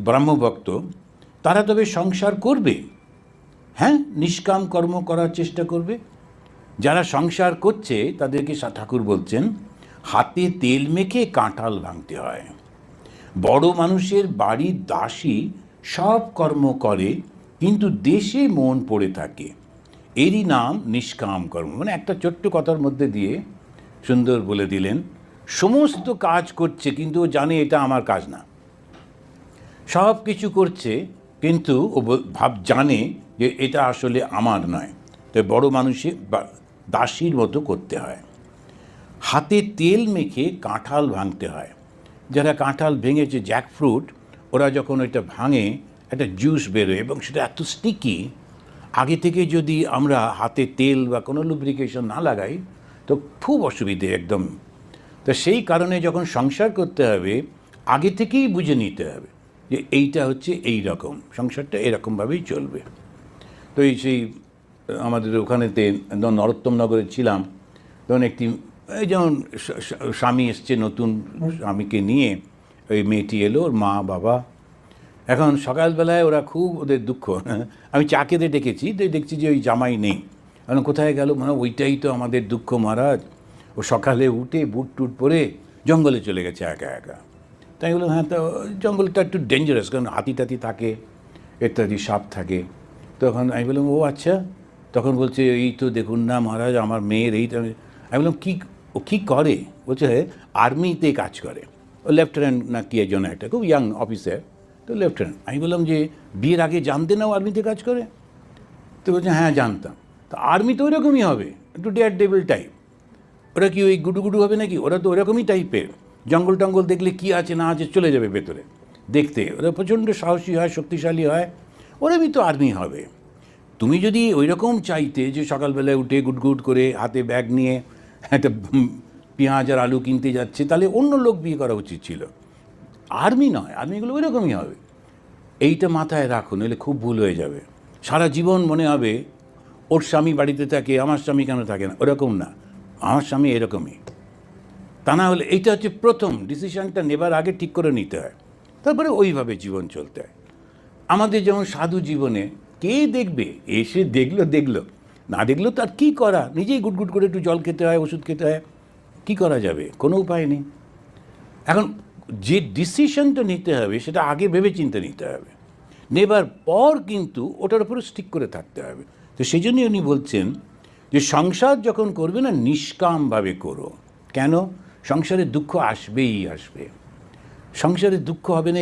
ব্রাহ্মভক্ত তারা তবে সংসার করবে, হ্যাঁ, নিষ্কাম কর্ম করার চেষ্টা করবে। যারা সংসার করছে তাদেরকে ঠাকুর বলছেন হাতে তেল মেখে কাঁঠাল ভাঙতে হয়। বড় মানুষের বাড়ির দাসী সব কর্ম করে কিন্তু দেশে মন পড়ে থাকে, এরই নাম নিষ্কাম কর্ম। মানে একটা ছোট্ট কথার মধ্যে দিয়ে সুন্দর বলে দিলেন, সমস্ত কাজ করছে কিন্তু ও জানে এটা আমার কাজ না, সব কিছু করছে কিন্তু ও জানে যে এটা আসলে আমার নয়। তো বড় মানুষের দাসীর মতো করতে হয়। হাতে তেল মেখে কাঁঠাল ভাঙতে হয়। যারা কাঁঠাল ভেঙেছে, জ্যাকফ্রুট, ওরা যখন ওইটা ভাঙে একটা জুস বেরোয় এবং সেটা এত স্টিকি, আগে থেকে যদি আমরা হাতে তেল বা কোনো লুব্রিকেশন না লাগাই তো খুব অসুবিধে একদম। তো সেই কারণে যখন সংসার করতে হবে আগে থেকেই বুঝে নিতে হবে যে এইটা হচ্ছে এই রকম, সংসারটা এরকমভাবেই চলবে। তো এই সেই আমাদের ওখানেতে নরোত্তম নগরে ছিলাম, তখন একটি এই যেমন স্বামী এসছে, নতুন স্বামীকে নিয়ে ওই মেয়েটি এলো, ওর মা বাবা। এখন সকালবেলায় ওরা খুব ওদের দুঃখ, আমি চা খেতে ডেকেছি, তো দেখছি যে ওই জামাই নেই। এখন কোথায় গেল, মানে ওইটাই তো আমাদের দুঃখ মহারাজ, ও সকালে উঠে বুট টুট পরে জঙ্গলে চলে গেছে একা একা। তাই বললাম হ্যাঁ, তো জঙ্গলটা একটু ডেঞ্জারাস, কারণ হাতি টাতি থাকে, ইত্যাদি সাপ থাকে। তখন আমি বললাম ও আচ্ছা। তখন বলছে এই তো দেখুন না মহারাজ, আমার মেয়ের এই। আমি বললাম ও কী করে? বলছে আর্মিতে কাজ করে, ও লেফটেন্যান্ট না কি একজন, একটা খুব ইয়াং অফিসার, তো লেফটেন্যান্ট। আমি বললাম যে বিয়ের আগে জানতে না ও আর্মিতে কাজ করে? তো বলছে হ্যাঁ জানতাম। তো আর্মি তো ওইরকমই হবে, একটু ডেয়ার ডেভিল টাইপ। ওরা কি ওই গুডু হবে নাকি? ওরা তো ওরকমই টাইপের, জঙ্গল টঙ্গল দেখলে কি আছে না আছে চলে যাবে ভেতরে দেখতে। ওরা প্রচণ্ড সাহসী হয়, শক্তিশালী হয়, ওরমই তো আর্মি হবে। তুমি যদি ওই রকম চাইতে যে সকালবেলায় উঠে গুটগুট করে হাতে ব্যাগ নিয়ে একটা পেঁয়াজ আর আলু কিনতে যাচ্ছে, তাহলে অন্য লোক বিয়ে করা উচিত ছিল, আর্মি নয়। আর্মিগুলো ওই রকমই হবে, এইটা মাথায় রাখুন, নইলে খুব ভুল হয়ে যাবে। সারা জীবন মনে হবে ওর স্বামী বাড়িতে থাকে, আমার স্বামী কেন থাকে না, ওরকম না, আমার স্বামী এরকমই। তা না হলে এইটা হচ্ছে প্রথম ডিসিশনটা নেবার আগে ঠিক করে নিতে হয়, তারপরে ওইভাবে জীবন চলতে হয়। আমাদের যেমন সাধু জীবনে কে দেখবে, এসে দেখলো না দেখলো তার কী করা, নিজেই গুটগুট করে একটু জল খেতে হয়, ওষুধ খেতে হয়, কী করা যাবে, কোনো উপায় নেই। এখন যে ডিসিশনটা নিতে হবে সেটা আগে ভেবে চিন্তে নিতে হবে, নেবার পর কিন্তু ওটার উপরে স্টিক করে থাকতে হবে। তো সেই জন্যই উনি বলছেন যে সংসার যখন করবে না নিষ্কামভাবে করো। কেন? সংসারে দুঃখ আসবেই আসবে, সংসারে দুঃখ হবে না